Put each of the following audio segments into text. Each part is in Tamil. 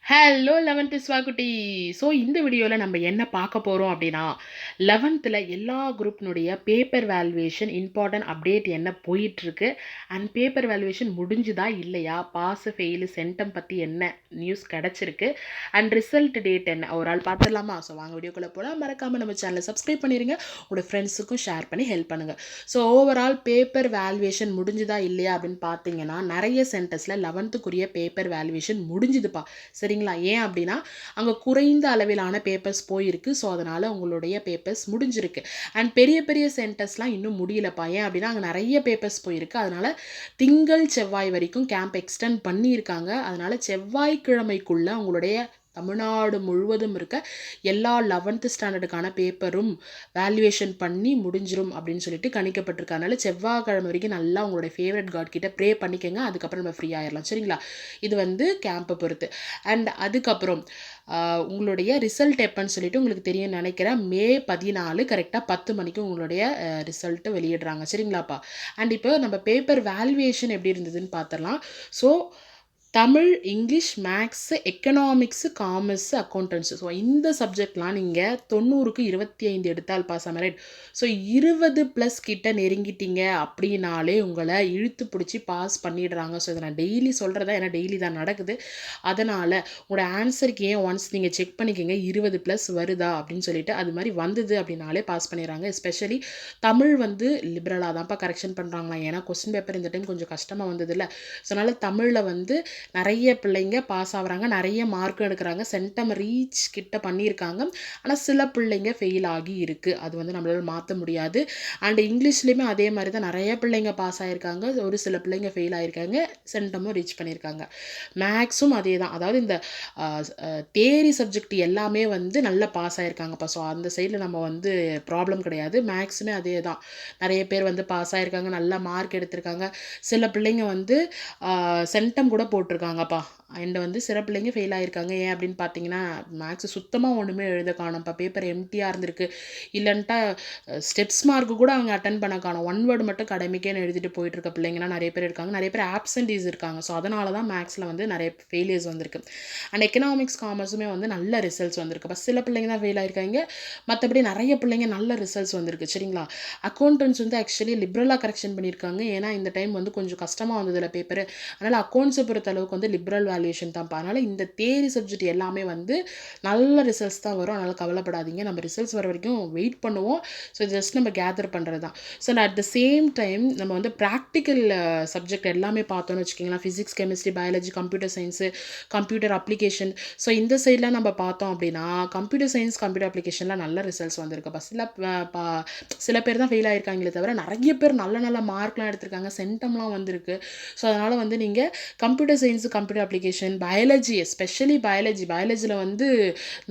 Hello 11th ஸ்வாகுட்டி. ஸோ இந்த வீடியோவில் நம்ம என்ன பார்க்க போகிறோம் அப்படின்னா 11th எல்லா குரூப்னுடைய பேப்பர் வேல்யூவேஷன் இம்பார்ட்டன்ட் அப்டேட் என்ன போயிட்டுருக்கு அண்ட் பேப்பர் வேல்யூவேஷன் முடிஞ்சுதா இல்லையா, பாஸ் ஃபெயிலு சென்டம் பற்றி என்ன நியூஸ் கிடச்சிருக்கு அண்ட் ரிசல்ட் டேட் என்ன ஒரு ஆள் பார்த்துடலாமா? ஸோ வாங்க வீடியோக்குள்ளே போகலாம். மறக்காமல் நம்ம சேனலை சப்ஸ்கிரைப் பண்ணிடுங்க, உங்களோட ஃப்ரெண்ட்ஸுக்கும் ஷேர் பண்ணி ஹெல்ப் பண்ணுங்கள். ஸோ ஓவரால் பேப்பர் வேல்யூவேஷன் முடிஞ்சுதா இல்லையா அப்படின்னு பார்த்தீங்கன்னா நிறைய சென்டர்ஸில் 11th பேப்பர் வேல்யூவேஷன் முடிஞ்சுதுப்பா. சரிங்களா? ஏன் அப்படின்னா அங்கே குறைந்த அளவிலான பேப்பர்ஸ் போயிருக்கு. ஸோ அதனால் உங்களுடைய பேப்பர்ஸ் முடிஞ்சிருக்கு. அண்ட் பெரிய பெரிய சென்டர்ஸ்லாம் இன்னும் முடியலப்பா. ஏன் அப்படின்னா அங்கே நிறைய பேப்பர்ஸ் போயிருக்கு. அதனால் திங்கள் செவ்வாய் வரைக்கும் கேம்ப் எக்ஸ்டெண்ட் பண்ணியிருக்காங்க. அதனால் செவ்வாய்க்கிழமைக்குள்ளே உங்களுடைய தமிழ்நாடு முழுவதும் இருக்க எல்லா 11th ஸ்டாண்டர்டுக்கான பேப்பரும் வேல்யூவேஷன் பண்ணி முடிஞ்சிரும் அப்படின்னு சொல்லிட்டு கணிக்கப்பட்டிருக்கு. அதனால் செவ்வாய்க்கிழமை வரைக்கும் நல்லா உங்களுடைய ஃபேவரட் காட் கிட்ட ப்ரே பண்ணிக்கோங்க. அதுக்கப்புறம் நம்ம ஃப்ரீ ஆயிடலாம். சரிங்களா? இது வந்து கேம்பை பொறுத்து. அண்ட் அதுக்கப்புறம் உங்களுடைய ரிசல்ட் எப்போன்னு சொல்லிட்டு உங்களுக்கு தெரியும் நினைக்கிறேன். மே 14 கரெக்டாக 10 மணிக்கு உங்களுடைய ரிசல்ட்டு வெளியிடுறாங்க. சரிங்களாப்பா? அண்ட் இப்போ நம்ம பேப்பர் வேல்யூவேஷன் எப்படி இருந்ததுன்னு பார்த்துடலாம். So Tamil, English, maths, economics, commerce, accountants, so இந்த சப்ஜெக்ட்லாம் நீங்கள் 90க்கு 25 எடுத்தால் பாஸ் ஆமாம், ரைட்? ஸோ 20+ கிட்ட நெருங்கிட்டீங்க அப்படின்னாலே உங்களை இழுத்து பிடிச்சி பாஸ் பண்ணிடுறாங்க. ஸோ இதை நான் டெய்லி சொல்கிறதா, ஏன்னா டெய்லி தான் நடக்குது. அதனால் உங்களோட ஆன்சருக்கு ஏன் ஒன்ஸ் நீங்கள் செக் பண்ணிக்கோங்க 20+ வருதா அப்படின்னு சொல்லிட்டு. அது மாதிரி வந்தது அப்படின்னாலே பாஸ் பண்ணிடுறாங்க. எஸ்பெஷலி தமிழ் வந்து லிபரலாக தான்ப்பா கரெக்ஷன் பண்ணுறாங்களா, ஏன்னா கொஸ்டின் பேப்பர் இந்த டைம் கொஞ்சம் கஷ்டமாக வந்தது இல்லை. ஸோ அதனால் தமிழில் வந்து நிறைய பிள்ளைங்க பாஸ் ஆகுறாங்க, நிறைய மார்க் எடுக்கிறாங்க, சென்டம் ரீச் கிட்ட பண்ணியிருக்காங்க. ஆனால் சில பிள்ளைங்க ஃபெயில் ஆகி இருக்குது. அது வந்து நம்மளால் மாற்ற முடியாது. அண்ட் இங்கிலீஷ்லேயுமே அதே மாதிரி தான் நிறைய பிள்ளைங்க பாஸ் ஆகிருக்காங்க, ஒரு சில பிள்ளைங்க ஃபெயில் ஆகிருக்காங்க, சென்டமும் ரீச் பண்ணியிருக்காங்க. மேக்ஸும் அதே தான். அதாவது இந்த தியரி சப்ஜெக்ட் எல்லாமே வந்து நல்லா பாஸ் ஆகிருக்காங்கப்பா. ஸோ அந்த சைடில் நம்ம வந்து ப்ராப்ளம் கிடையாது. மேக்ஸுமே அதே தான். நிறைய பேர் வந்து பாஸ் ஆகிருக்காங்க, நல்ல மார்க் எடுத்திருக்காங்க. சில பிள்ளைங்க வந்து சென்டம் கூட போட்டிருக்காங்கப்பா. அண்ட் வந்து சில பிள்ளைங்க ஃபெயில் ஆகிருக்காங்க. ஏன் அப்படின்னு பார்த்தீங்கன்னா மேக்ஸ் சுத்தமாக ஒன்றுமே எழுத காணோம்ப்பா. பேப்பர் எம்டியாக இருந்திருக்கு. இல்லைன்ட்டா ஸ்டெப்ஸ் மார்க்கு கூட அவங்க அட்டன் பண்ண காணும். 1 வேர்டு மட்டும் கடமைக்கேன்னு எழுதிட்டு போயிட்டுருக்க பிள்ளைங்கன்னா நிறைய பேர் இருக்காங்க. நிறைய பேர் ஆப்சன்டீஸ் இருக்காங்க. ஸோ அதனால தான் மேக்ஸில் வந்து நிறைய ஃபெயிலியர்ஸ் வந்திருக்கு. அண்ட் எக்கனாமிக்ஸ், காமர்ஸுமே வந்து நல்ல ரிசல்ட்ஸ் வந்திருக்கு. பஸ் சில பிள்ளைங்க தான் ஃபெயில் ஆகிருக்காங்க, மற்றபடி நிறைய பிள்ளைங்க நல்ல ரிசல்ட்ஸ் வந்திருக்கு. சரிங்களா? அக்கௌண்டன்ஸ் வந்து ஆக்சுவலி லிபரலாக கரெக்ஷன் பண்ணியிருக்காங்க. ஏன்னா இந்த டைம் வந்து கொஞ்சம் கஷ்டமாக வந்ததில்ல பேப்பர். அதனால் அக்கௌண்ட்ஸை பொறுத்த அளவுக்கு வந்து லிபரல் வேல்யூவேஷன் தான்ப்பா. அதனால் இந்த தியரி சப்ஜெக்ட் எல்லாமே வந்து நல்ல ரிசல்ட்ஸ் தான் வரும். அதனால் கவலைப்படாதீங்க. நம்ம ரிசல்ட்ஸ் வர வரைக்கும் வெயிட் பண்ணுவோம். ஸோ ஜஸ்ட் நம்ம கேதர் பண்ணுறது தான். So at the same time நம்ம வந்து ப்ராக்டிக்கல் சப்ஜெக்ட் எல்லாமே பார்த்தோன்னு வச்சுக்கிங்களா, physics, chemistry, biology, computer science, computer application. So இந்த சைட்லாம் நம்ம பார்த்தோம் அப்படின்னா கம்ப்யூட்டர் சயின்ஸ், கம்ப்யூட்டர் அப்ளிகேஷனில் நல்ல ரிசல்ட்ஸ் வந்திருக்குப்பா. சில பேர் தான் ஃபெயில் ஆகிருக்காங்களே தவிர நிறைய பேர் நல்ல நல்ல மார்க்லாம் எடுத்திருக்காங்க, சென்டம்லாம் வந்திருக்கு. ஸோ அதனால் வந்து நீங்கள் computer science, computer application, biology, especially பயாலஜியில் வந்து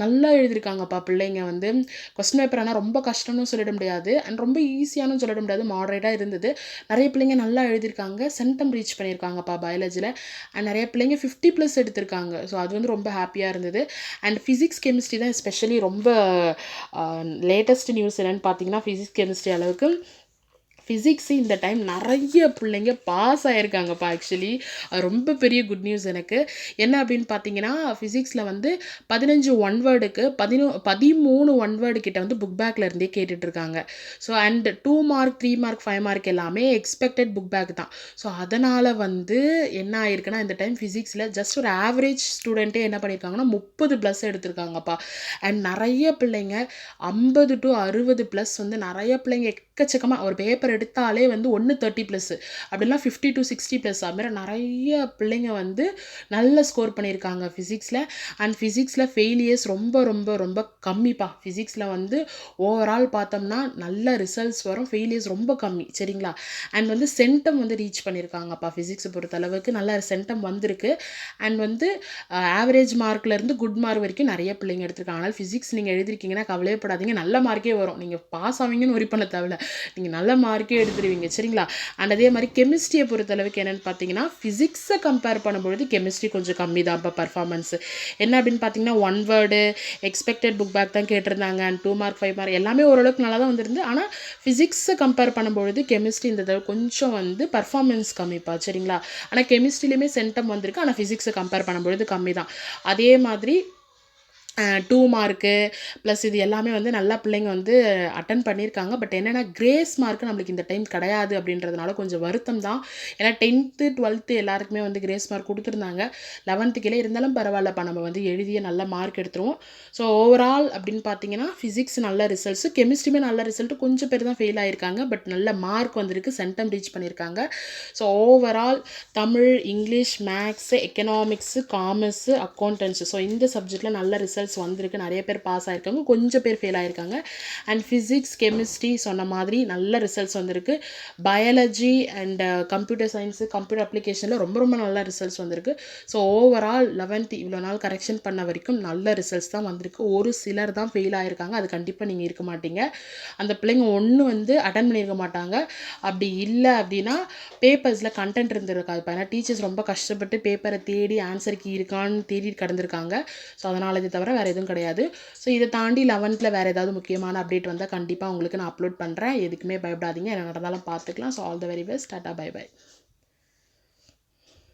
நல்லா எழுதியிருக்காங்கப்பா பிள்ளைங்க. வந்து கொஸ்டின் பேப்பர் ஆனால் ரொம்ப கஷ்டம்னு சொல்லிட முடியாது, அண்ட் ரொம்ப ஈஸியானு சொல்லிட முடியாது, மாடரேட்டாக இருந்தது. நிறைய பிள்ளைங்க நல்லா எழுதியிருக்காங்க, சென்டம் ரீச் பண்ணியிருக்காங்கப்பா பயாலஜியில். அண்ட் நிறைய பிள்ளைங்க 50+ எடுத்திருக்காங்க. ஸோ அது வந்து ரொம்ப ஹாப்பியாக இருந்தது. அண்ட் ஃபிசிக்ஸ், கெமிஸ்ட்ரி தான் எஸ்பெஷலி ரொம்ப லேட்டஸ்ட் நியூஸ் என்னென்னு பார்த்தீங்கன்னா, ஃபிசிக்ஸ், கெமிஸ்ட்ரி அளவுக்கு ஃபிசிக்ஸு இந்த டைம் நிறைய பிள்ளைங்க பாஸ் ஆகிருக்காங்கப்பா. ஆக்சுவலி அது ரொம்ப பெரிய குட் நியூஸ் எனக்கு. என்ன அப்படின்னு பார்த்தீங்கன்னா ஃபிசிக்ஸில் வந்து 15 1 வேர்டுக்கு 13 1 வேர்டு கிட்ட வந்து புக் பேக்கில் இருந்தே கேட்டுட்ருக்காங்க. So and 2 mark, 3 mark, 5 mark எல்லாமே எக்ஸ்பெக்டட் புக் பேக் தான். ஸோ அதனால் வந்து என்ன ஆயிருக்குன்னா இந்த டைம் ஃபிசிக்ஸில் ஜஸ்ட் ஒரு ஆவரேஜ் ஸ்டூடெண்ட்டே என்ன பண்ணியிருக்காங்கன்னா 30+ எடுத்திருக்காங்கப்பா. அண்ட் நிறைய பிள்ளைங்க 50 to 60+ வந்து நிறைய பிள்ளைங்க எக்கச்சக்கமாக ஒரு பேப்பர் எடுத்தாலே வந்து 30+, அப்படிலாம் 50 to 60+, அதுமாதிரி நிறைய பிள்ளைங்க வந்து நல்ல ஸ்கோர் பண்ணியிருக்காங்க ஃபிசிக்ஸில். அண்ட் ஃபிசிக்ஸில் ஃபெயிலியர்ஸ் ரொம்ப ரொம்ப ரொம்ப கம்மிப்பா. ஃபிசிக்ஸில் வந்து ஓவரால் பார்த்தோம்னா நல்ல ரிசல்ட்ஸ் வரும், ஃபெயிலியர்ஸ் ரொம்ப கம்மி. சரிங்களா? அண்ட் வந்து சென்டம் வந்து ரீச் பண்ணியிருக்காங்கப்பா. ஃபிசிக்ஸை பொறுத்தளவுக்கு நல்ல சென்டம் வந்திருக்கு. அண்ட் வந்து ஆவரேஜ் மார்க்லேருந்து குட் மார்க் வரைக்கும் நிறைய பிள்ளைங்க எடுத்திருக்காங்க. அதனால் ஃபிசிக்ஸ் நீங்கள் எழுதிருக்கீங்கன்னா கவலையப்படாதீங்க, நல்ல மார்க்கே வரும். நீங்கள் பாஸ் ஆவீங்கன்னு ஒரி பண்ண தேவையில்ல, நீங்கள் நல்ல மார்க் மார்க்கே எடுத்துருவீங்க சரிங்களா. அண்ட் அதே மாதிரி கெமிஸ்ட்ரியை பொறுத்தளவுக்கு என்னென்னு பார்த்தீங்கன்னா ஃபிசிக்ஸை கம்பேர் பண்ணும்பொழுது கெமிஸ்ட்ரி கொஞ்சம் கம்மி தான் இப்போ பர்ஃபார்மன்ஸு. என்ன அப்படின்னு பார்த்தீங்கன்னா 1 வேர்டு எக்ஸ்பெக்டட் புக் பேக் தான் கேட்டிருந்தாங்க. அண்ட் 2 மார்க் 5 மார்க் எல்லாமே ஓரளவுக்கு நல்லா தான் வந்திருந்து. ஆனால் ஃபிசிக்ஸை கம்பேர் பண்ணும்பொழுது கெமிஸ்ட்ரி இந்த தடவை கொஞ்சம் வந்து பர்ஃபார்மன்ஸ் கம்மிப்பா சரிங்களா. ஆனால் கெமிஸ்ட்ரிலையுமே சென்டம் வந்திருக்கு. ஆனால் ஃபிசிக்ஸை கம்பேர் பண்ணும்பொழுது கம்மி தான். அதே மாதிரி 2 மார்க்கு ப்ளஸ் இது எல்லாமே வந்து நல்லா பிள்ளைங்க வந்து அட்டன் பண்ணியிருக்காங்க. பட் என்னென்னா கிரேஸ் மார்க்கு நம்மளுக்கு இந்த டைம் கிடையாது அப்படின்றதுனால கொஞ்சம் வருத்தம் தான். ஏன்னா 10th 12th எல்லாருக்குமே வந்து கிரேஸ் மார்க் கொடுத்துருந்தாங்க. 11th கீழே இருந்தாலும் பரவாயில்லப்பா, நம்ம வந்து எழுதிய நல்ல மார்க் எடுத்துருவோம். ஸோ ஓவரால் அப்படின்னு பார்த்தீங்கன்னா ஃபிசிக்ஸ் நல்ல ரிசல்ட்ஸு, கெமிஸ்ட்ரியுமே நல்ல ரிசல்ட்டு. கொஞ்சம் பேர் தான் ஃபெயில் ஆகியிருக்காங்க. பட் நல்ல மார்க் வந்திருக்கு, சென்டம் ரீச் பண்ணியிருக்காங்க. So overall Tamil, English, maths, economics, commerce, accountants so இந்த சப்ஜெக்டில் நல்ல ரிசல்ட்ஸ் வந்திருக்கு. நிறைய பேர் பாஸ் ஆகிருக்காங்க, கொஞ்சம் பேர் ஃபெயில் ஆகிருக்காங்க. அண்ட் ஃபிசிக்ஸ், கெமிஸ்ட்ரி சொன்ன மாதிரி நல்ல ரிசல்ட்ஸ் வந்திருக்கு. Biology and computer science, computer அப்ளிகேஷனில் ரொம்ப ரொம்ப நல்ல ரிசல்ட்ஸ் வந்திருக்கு. ஸோ ஓவரால் 11th இவ்வளோ நாள் கரெக்ஷன் பண்ண வரைக்கும் நல்ல ரிசல்ட்ஸ் தான் வந்திருக்கு. ஒரு சிலர் தான் ஃபெயில் ஆகிருக்காங்க. அது கண்டிப்பாக நீங்கள் இருக்க மாட்டீங்க. அந்த பிள்ளைங்க ஒன்று வந்து அட்டன் பண்ணியிருக்க மாட்டாங்க. அப்படி இல்லை அப்படின்னா பேப்பர்ஸில் கண்டென்ட் இருந்திருக்காது. ஏன்னா டீச்சர்ஸ் ரொம்ப கஷ்டப்பட்டு பேப்பரை தேடி ஆன்சர் கீ இருக்கான்னு தேடி கடந்திருக்காங்க. ஸோ அதனால் இது தவிர வேறு எதுவும் கிடையாது. ஸோ இதை தாண்டி 11th வேறு ஏதாவது முக்கியமான அப்டேட் வந்தால் கண்டிப்பாக உங்களுக்கு நான் அப்லோட் பண்ணுறேன். எதுக்குமே பயப்படாதீங்க, என்ன நடந்தாலும் பார்த்துக்கலாம். So all the very best. Tata, bye by.